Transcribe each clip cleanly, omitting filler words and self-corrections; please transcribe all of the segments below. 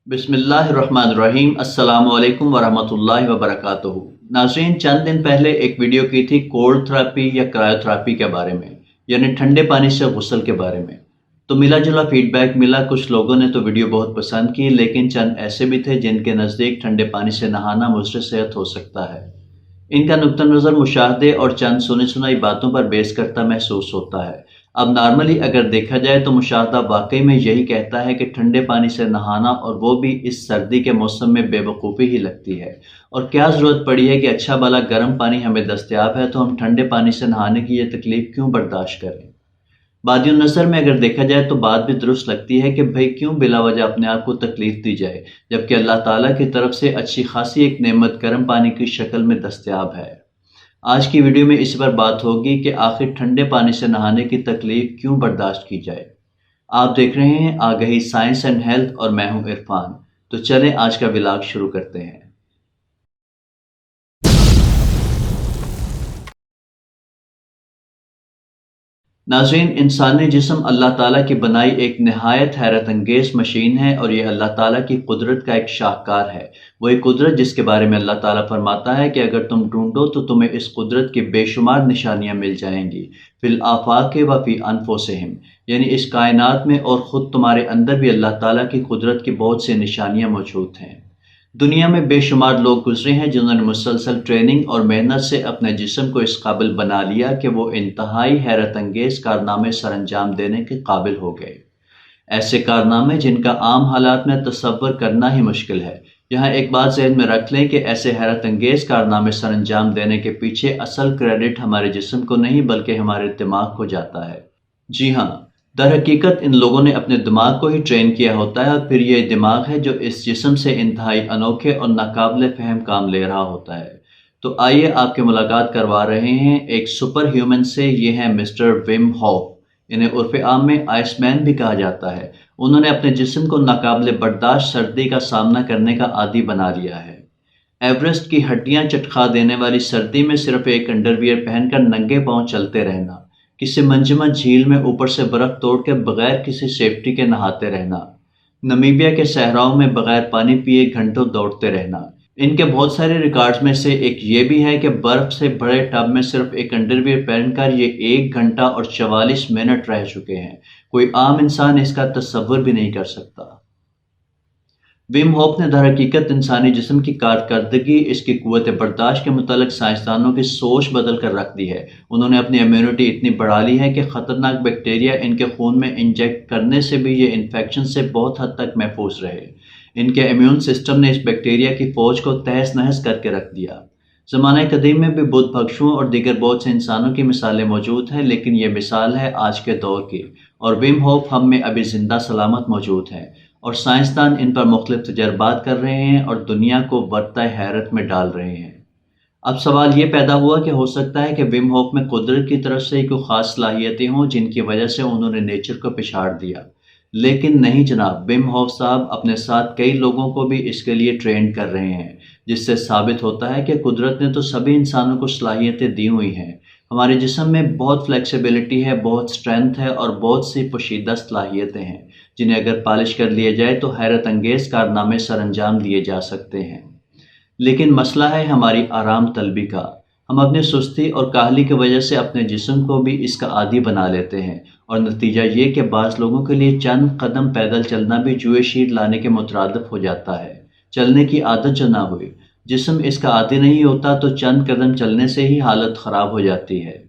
बिस्मिल्लाहिर्रहमानिर्रहीम। अस्सलामु अलैकुम वरहमतुल्लाहि वबरकातुहू। नाज़रीन, चंद दिन पहले एक वीडियो की थी कोल्ड थेरेपी या क्रायोथेरेपी के बारे में, यानी ठंडे पानी से गुस्ल के बारे में। तो मिला जुला फीडबैक मिला। कुछ लोगों ने तो वीडियो बहुत पसंद की, लेकिन चंद ऐसे भी थे जिनके नज़दीक ठंडे पानी से नहाना मुज़र सेहत हो सकता है। इनका नुक्ता नज़र मुशाहदे और चंद सुनी सुनाई बातों पर बेस करता महसूस होता है। अब नॉर्मली अगर देखा जाए तो मुशाहदा वाकई में यही कहता है कि ठंडे पानी से नहाना, और वो भी इस सर्दी के मौसम में, बेवकूफ़ी ही लगती है। और क्या ज़रूरत पड़ी है कि अच्छा भला गर्म पानी हमें दस्तयाब है तो हम ठंडे पानी से नहाने की ये तकलीफ़ क्यों बर्दाश्त करें। बादियों नज़र में अगर देखा जाए तो बात भी दुरुस्त लगती है कि भाई क्यों बिला वजह अपने आप को तकलीफ़ दी जाए, जबकि अल्लाह ताला की तरफ से अच्छी खासी एक नेमत गर्म पानी की शक्ल में दस्तयाब है। आज की वीडियो में इस पर बात होगी कि आखिर ठंडे पानी से नहाने की तकलीफ़ क्यों बर्दाश्त की जाए। आप देख रहे हैं आगही साइंस एंड हेल्थ, और मैं हूं इरफान। तो चलें आज का व्लॉग शुरू करते हैं। नाज़रीन, इंसानी जिस्म अल्लाह ताला की बनाई एक नहायत हैरत अंगेज़ मशीन है, और ये अल्लाह ताला की कुदरत का एक शाहकार है। वही कुदरत जिसके बारे में अल्लाह ताला फरमाता है कि अगर तुम ढूंढो तो तुम्हें इस कुदरत की बेशुमार निशानियां मिल जाएंगी। फिल आफाक व फी अनफुसिहिम, यानी इस कायनात में और ख़ुद तुम्हारे अंदर भी अल्लाह ताला की कुदरत की बहुत सी निशानियाँ मौजूद हैं। दुनिया में बेशुमार लोग गुजरे हैं जिन्होंने मुसलसल ट्रेनिंग और मेहनत से अपने जिस्म को इस काबिल बना लिया कि वो इंतहाई हैरत अंगेज़ कारनामे सरअंजाम देने के काबिल हो गए। ऐसे कारनामे जिनका आम हालात में तसव्वुर करना ही मुश्किल है। यहाँ एक बात ज़हन में रख लें कि ऐसे हैरत अंगेज़ कारनामे सरअंजाम देने के पीछे असल क्रेडिट हमारे जिस्म को नहीं बल्कि हमारे दिमाग को जाता है। जी हाँ, दर हकीकत इन लोगों ने अपने दिमाग को ही ट्रेन किया होता है, और फिर ये दिमाग है जो इस जिस्म से इंतहाई अनोखे और नाकाबिल फ़हम काम ले रहा होता है। तो आइए आपके मुलाकात करवा रहे हैं एक सुपर ह्यूमन से। ये हैं मिस्टर विम होफ। इन्हें उर्फ आम में आइसमैन भी कहा जाता है। उन्होंने अपने जिस्म को नाकाबिल बर्दाश्त सर्दी का सामना करने का आदी बना लिया है। एवरेस्ट की हड्डियां चटखा देने वाली सर्दी में सिर्फ एक अंडरवियर पहनकर नंगे पांव चलते रहना, किसी मंजमद झील में ऊपर से बर्फ तोड़ के बगैर किसी सेफ्टी के नहाते रहना, नमीबिया के सहराओं में बगैर पानी पिए घंटों दौड़ते रहना। इनके बहुत सारे रिकॉर्ड्स में से एक ये भी है कि बर्फ से बड़े टब में सिर्फ एक अंडरवियर पहनकर ये 1 घंटा और 44 मिनट रह चुके हैं। कोई आम इंसान इसका तसव्वुर भी नहीं कर सकता। विम होफ ने दरहकीकत इंसानी जिस्म की कारकर्दगी, इसकी कुव्वत बर्दाश्त के मुतालिक साइंसदानों की सोच बदल कर रख दी है। उन्होंने अपनी इम्यूनिटी इतनी बढ़ा ली है कि ख़तरनाक बैक्टीरिया इनके खून में इंजेक्ट करने से भी ये इन्फेक्शन से बहुत हद तक महफूज रहे। इनके इम्यून सिस्टम ने इस बैक्टीरिया की फ़ौज को तहस नहस करके रख दिया। ज़माने कदीम में भी बुत भक्षुओं और दीगर बहुत से इंसानों की मिसालें मौजूद हैं, लेकिन ये मिसाल है आज के दौर की, और विम होफ हम में अभी ज़िंदा सलामत मौजूद हैं, और साइंसदान इन पर मुख्तलिफ तजर्बात कर रहे हैं और दुनिया को बरताए हैरत में डाल रहे हैं। अब सवाल ये पैदा हुआ कि हो सकता है कि विम होफ में कुदरत की तरफ से कोई ख़ास सलाहियतें हों जिनकी वजह से उन्होंने नेचर को पिछाड़ दिया। लेकिन नहीं जनाब, विम होफ साहब अपने साथ कई लोगों को भी इसके लिए ट्रेन कर रहे हैं, जिससे साबित होता है कि कुदरत ने तो सभी इंसानों को सलाहियतें दी हुई हैं। हमारे जिस्म में बहुत फ्लेक्सिबिलिटी है, बहुत स्ट्रेंथ है, और बहुत सी पोशीदा सलाहियतें हैं जिन्हें अगर पॉलिश कर लिया जाए तो हैरत अंगेज़ कारनामे सरअंजाम दिए जा सकते हैं। लेकिन मसला है हमारी आराम तलबी का। हम अपनी सुस्ती और काहली की वजह से अपने जिस्म को भी इसका आदी बना लेते हैं, और नतीजा ये कि बाज़ लोगों के लिए चंद कदम पैदल चलना भी जुए शीर लाने के मुतरादिफ हो जाता है। चलने की आदत जो ना हुई, जिस्म इसका आदी नहीं होता तो चंद कदम चलने से ही हालत ख़राब हो जाती है।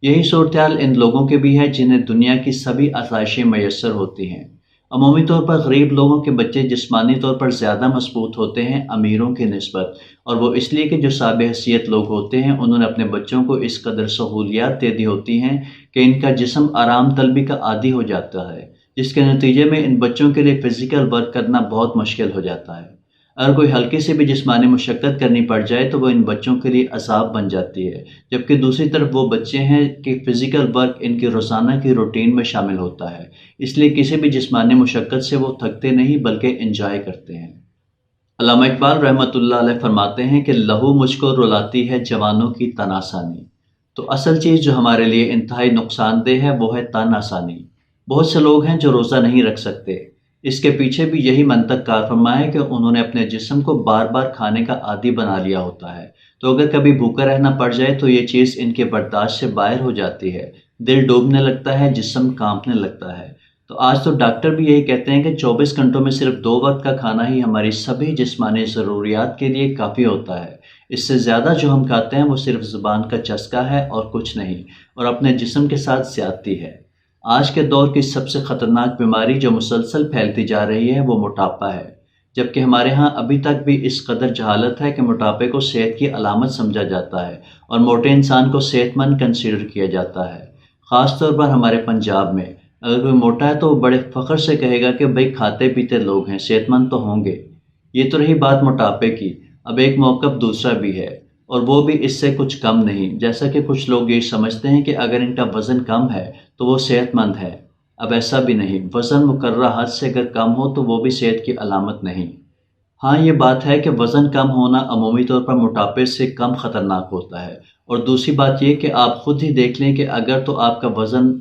यही सूरत इन लोगों के भी है जिन्हें दुनिया की सभी आसाइशें मैसर होती हैं। अमूमी तौर पर गरीब लोगों के बच्चे जिस्मानी तौर पर ज़्यादा मजबूत होते हैं अमीरों की निस्बत, और वो इसलिए कि जो साब हैसियत लोग होते हैं उन्होंने अपने बच्चों को इस कदर सहूलियात दे दी होती हैं कि इनका जिस्म आराम तलबी का आदी हो जाता है, जिसके नतीजे में इन बच्चों के लिए फ़िज़िकल वर्क करना बहुत मुश्किल हो जाता है। अगर कोई हल्की सी भी जिस्मानी मुशक्क़त करनी पड़ जाए तो वो इन बच्चों के लिए अज़ाब बन जाती है, जबकि दूसरी तरफ वो बच्चे हैं कि फ़िज़िकल वर्क इनकी रोज़ाना की रूटीन में शामिल होता है, इसलिए किसी भी जिस्मानी मुशक्क़त से वो थकते नहीं बल्कि इंजॉय करते हैं। अल्लामा इकबाल रहमतुल्लाह अलैह फरमाते हैं कि लहू मुझको रुलाती है जवानों की तनासानी। तो असल चीज़ जो हमारे लिए इंतहाई नुकसानदेह है वो है तन आसानी। बहुत से लोग हैं जो रोज़ा नहीं रख सकते, اس کے پیچھے بھی یہی منطق کار فرما ہے کہ انہوں نے اپنے جسم کو بار بار کھانے کا عادی بنا لیا ہوتا ہے، تو اگر کبھی بھوکا رہنا پڑ جائے تو یہ چیز ان کے برداشت سے باہر ہو جاتی ہے، دل ڈوبنے لگتا ہے، جسم کانپنے لگتا ہے۔ تو آج تو ڈاکٹر بھی یہی کہتے ہیں کہ 24 گھنٹوں میں صرف 2 وقت کا کھانا ہی ہماری سبھی جسمانی ضروریات کے لیے کافی ہوتا ہے۔ اس سے زیادہ جو ہم کھاتے ہیں وہ صرف زبان کا چسکا ہے اور کچھ نہیں، اور اپنے جسم کے ساتھ زیادتی ہے۔ آج کے دور کی سب سے خطرناک بیماری جو مسلسل پھیلتی جا رہی ہے وہ موٹاپا ہے، جبکہ ہمارے ہاں ابھی تک بھی اس قدر جہالت ہے کہ موٹاپے کو صحت کی علامت سمجھا جاتا ہے اور موٹے انسان کو صحت مند کنسیڈر کیا جاتا ہے۔ خاص طور پر ہمارے پنجاب میں اگر کوئی موٹا ہے تو وہ بڑے فخر سے کہے گا کہ بھئی کھاتے پیتے لوگ ہیں، صحت مند تو ہوں گے۔ یہ تو رہی بات موٹاپے کی، اب ایک موقف دوسرا بھی ہے، اور وہ بھی اس سے کچھ کم نہیں، جیسا کہ کچھ لوگ یہ سمجھتے ہیں کہ اگر ان کا وزن کم ہے تو وہ صحت مند ہے۔ اب ایسا بھی نہیں، وزن مقررہ حد سے اگر کم ہو تو وہ بھی صحت کی علامت نہیں۔ ہاں یہ بات ہے کہ وزن کم ہونا عمومی طور پر موٹاپے سے کم خطرناک ہوتا ہے، اور دوسری بات یہ کہ آپ خود ہی دیکھ لیں کہ اگر تو آپ کا وزن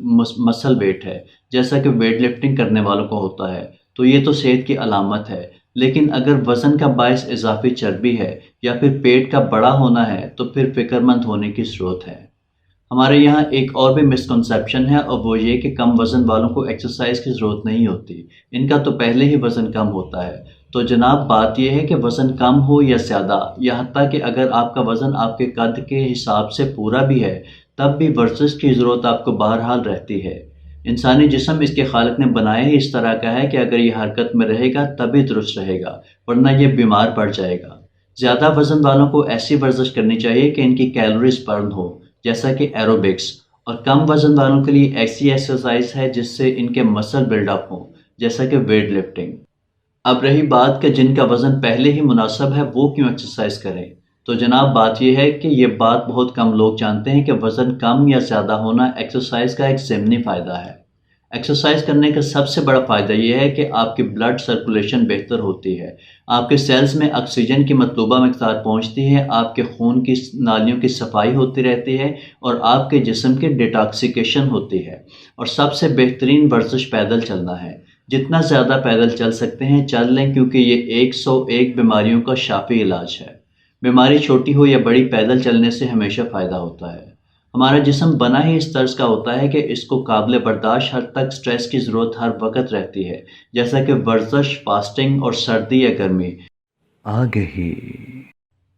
مسل ویٹ ہے، جیسا کہ ویٹ لفٹنگ کرنے والوں کو ہوتا ہے، تو یہ تو صحت کی علامت ہے، لیکن اگر وزن کا باعث اضافی چربی ہے یا پھر پیٹ کا بڑا ہونا ہے تو پھر فکر مند ہونے کی ضرورت ہے۔ ہمارے یہاں ایک اور بھی مسکنسیپشن ہے، اور وہ یہ کہ کم وزن والوں کو ایکسرسائز کی ضرورت نہیں ہوتی، ان کا تو پہلے ہی وزن کم ہوتا ہے۔ تو جناب بات یہ ہے کہ وزن کم ہو یا زیادہ، یا حتیٰ کہ اگر آپ کا وزن آپ کے قد کے حساب سے پورا بھی ہے، تب بھی ورزش کی ضرورت آپ کو بہرحال رہتی ہے۔ انسانی جسم اس کے خالق نے بنایا ہی اس طرح کا ہے کہ اگر یہ حرکت میں رہے گا تبھی درست رہے گا، ورنہ یہ بیمار پڑ جائے گا۔ زیادہ وزن والوں کو ایسی ورزش کرنی چاہیے کہ ان کی کیلوریز برن ہو، جیسا کہ ایروبکس، اور کم وزن والوں کے لیے ایسی ایکسرسائز ہے جس سے ان کے مسل بلڈ اپ ہوں، جیسا کہ ویٹ لفٹنگ۔ اب رہی بات کہ جن کا وزن پہلے ہی مناسب ہے وہ کیوں ایکسرسائز کریں، تو جناب بات یہ ہے کہ یہ بات بہت کم لوگ جانتے ہیں کہ وزن کم یا زیادہ ہونا ایکسرسائز کا ایک ضمنی فائدہ ہے۔ ایکسرسائز کرنے کا سب سے بڑا فائدہ یہ ہے کہ آپ کی بلڈ سرکولیشن بہتر ہوتی ہے، آپ کے سیلز میں آکسیجن کی مطلوبہ مقدار پہنچتی ہے، آپ کے خون کی نالیوں کی صفائی ہوتی رہتی ہے، اور آپ کے جسم کی ڈیٹاکسیکیشن ہوتی ہے۔ اور سب سے بہترین ورزش پیدل چلنا ہے، جتنا زیادہ پیدل چل سکتے ہیں چل لیں، کیونکہ یہ 101 بیماریوں کا شافی علاج ہے۔ بیماری چھوٹی ہو یا بڑی، پیدل چلنے سے ہمیشہ فائدہ ہوتا ہے۔ ہمارا جسم بنا ہی اس طرز کا ہوتا ہے کہ اس کو قابل برداشت حد تک سٹریس کی ضرورت ہر وقت رہتی ہے، جیسا کہ ورزش، فاسٹنگ اور سردی یا گرمی۔ آگہی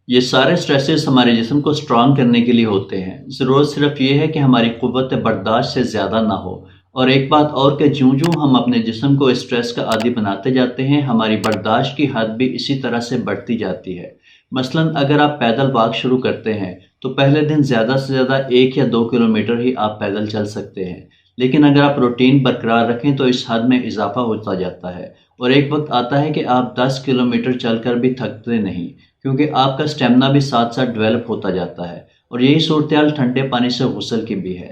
یہ سارے سٹریسز ہمارے جسم کو سٹرانگ کرنے کے لیے ہوتے ہیں، ضرورت صرف یہ ہے کہ ہماری قوت برداشت سے زیادہ نہ ہو۔ اور ایک بات اور کہ جوں ہم اپنے جسم کو اسٹریس کا عادی بناتے جاتے ہیں، ہماری برداشت کی حد بھی اسی طرح سے بڑھتی جاتی ہے۔ مثلاً اگر آپ پیدل واک شروع کرتے ہیں تو پہلے دن زیادہ سے زیادہ 1 یا 2 کلومیٹر ہی آپ پیدل چل سکتے ہیں، لیکن اگر آپ روٹین برقرار رکھیں تو اس حد میں اضافہ ہوتا جاتا ہے، اور ایک وقت آتا ہے کہ آپ 10 کلومیٹر چل کر بھی تھکتے نہیں، کیونکہ آپ کا اسٹیمنا بھی ساتھ ساتھ ڈیولپ ہوتا جاتا ہے۔ اور یہی صورتحال ٹھنڈے پانی سے غسل کی بھی ہے۔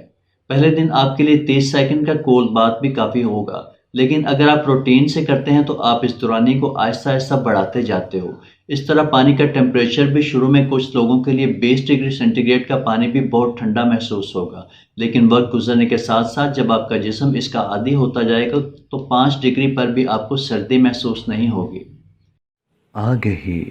پہلے دن آپ کے لیے 30 سیکنڈ کا کولڈ بات بھی کافی ہوگا، لیکن اگر آپ روٹین سے کرتے ہیں تو آپ اس دورانی کو آہستہ آہستہ بڑھاتے جاتے ہو۔ اس طرح پانی کا ٹیمپریچر بھی شروع میں کچھ لوگوں کے لیے 20 ڈگری سینٹی گریڈ کا پانی بھی بہت ٹھنڈا محسوس ہوگا، لیکن وقت گزرنے کے ساتھ ساتھ جب آپ کا جسم اس کا عادی ہوتا جائے گا تو 5 ڈگری پر بھی آپ کو سردی محسوس نہیں ہوگی۔ آگہی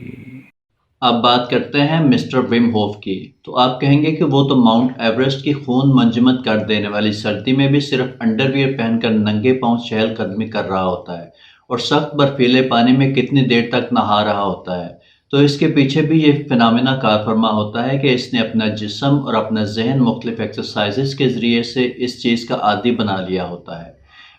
اب بات کرتے ہیں مسٹر وم ہوف کی، تو آپ کہیں گے کہ وہ تو ماؤنٹ ایوریسٹ کی خون منجمد کر دینے والی سردی میں بھی صرف انڈر ویئر پہن کر ننگے پاؤں چہل قدمی کر رہا ہوتا ہے، اور سخت برفیلے پانی میں کتنی دیر تک نہا رہا ہوتا ہے۔ تو اس کے پیچھے بھی یہ فنامنا کار فرما ہوتا ہے کہ اس نے اپنا جسم اور اپنا ذہن مختلف ایکسرسائزز کے ذریعے سے اس چیز کا عادی بنا لیا ہوتا ہے۔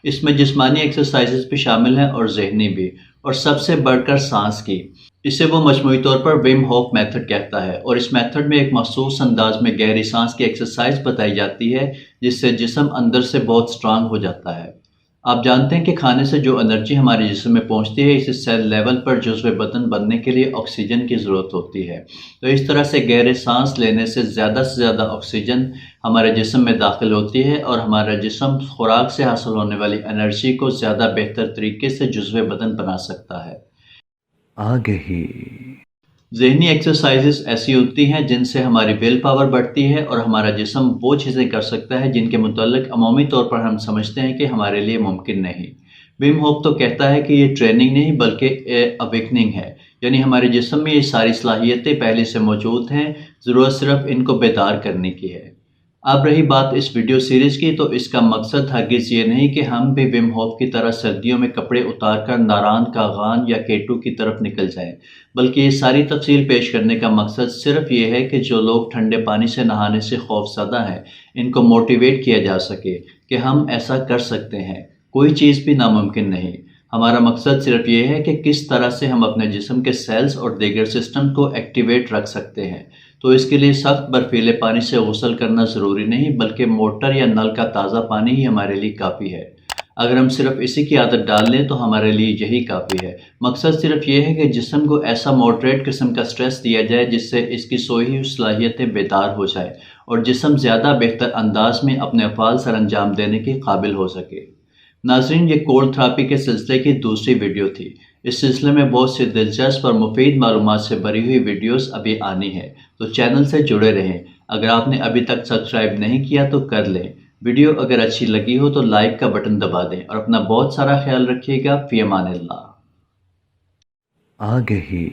اس میں جسمانی ایکسرسائزز بھی شامل ہیں اور ذہنی بھی، اور سب سے بڑھ کر سانس کی۔ اسے وہ مجموعی طور پر وم ہوف میتھڈ کہتا ہے، اور اس میتھڈ میں ایک مخصوص انداز میں گہری سانس کی ایکسرسائز بتائی جاتی ہے، جس سے جسم اندر سے بہت سٹرانگ ہو جاتا ہے۔ آپ جانتے ہیں کہ کھانے سے جو انرجی ہمارے جسم میں پہنچتی ہے، اسے سیل لیول پر جزو بدن بننے کے لیے آکسیجن کی ضرورت ہوتی ہے۔ تو اس طرح سے گہرے سانس لینے سے زیادہ آکسیجن ہمارے جسم میں داخل ہوتی ہے، اور ہمارا جسم خوراک سے حاصل ہونے والی انرجی کو زیادہ بہتر طریقے سے جزو بدن بنا سکتا ہے۔ آگہی ذہنی ایکسرسائزز ایسی ہوتی ہیں جن سے ہماری ول پاور بڑھتی ہے، اور ہمارا جسم وہ چیزیں کر سکتا ہے جن کے متعلق عمومی طور پر ہم سمجھتے ہیں کہ ہمارے لیے ممکن نہیں۔ विम होप तो कहता है कि ये ट्रेनिंग नहीं बल्कि अवेकनिंग है, यानी हमारे जिस्म में ये सारी सलाहियतें पहले से मौजूद हैं, ज़रूरत सिर्फ इनको बेदार करने की है। अब रही बात इस वीडियो सीरीज़ की, तो इसका मकसद हरगिज़ ये नहीं कि हम भी विम होप की तरह सर्दियों में कपड़े उतार कर नारान, कागान या केटू की तरफ निकल जाएं, बल्कि ये सारी तफसील पेश करने का मकसद सिर्फ ये है कि जो लोग ठंडे पानी से नहाने से खौफज़दा हैं, इनको मोटिवेट किया जा सके कि हम ऐसा कर सकते हैं, कोई चीज़ भी नामुमकिन नहीं। हमारा मकसद सिर्फ ये है कि किस तरह से हम अपने जिस्म के सेल्स और दीगर सिस्टम को एक्टिवेट रख सकते हैं। तो इसके लिए सख्त बर्फीले पानी से गुस्ल करना ज़रूरी नहीं, बल्कि मोटर या नल का ताज़ा पानी ही हमारे लिए काफ़ी है। अगर हम सिर्फ इसी की आदत डाल लें तो हमारे लिए यही काफ़ी है। मकसद सिर्फ ये है कि जिस्म को ऐसा मॉडरेट किस्म का स्ट्रेस दिया जाए जिससे इसकी सोई हुई सलाहियतें बेदार हो जाए और जिस्म ज़्यादा बेहतर अंदाज में अपने अफ़ाल सर अंजाम देने के काबिल हो सके। नाज़रीन, ये कोल्ड थेरेपी के सिलसिले की दूसरी वीडियो थी। इस सिलसिले में बहुत सी दिलचस्प और मुफीद मालूमात से भरी हुई वीडियोस अभी आनी है, तो चैनल से जुड़े रहें। अगर आपने अभी तक सब्सक्राइब नहीं किया तो कर लें। वीडियो अगर अच्छी लगी हो तो लाइक का बटन दबा दें और अपना बहुत सारा ख्याल रखिएगा। फ़ी अमान अल्लाह। आ गई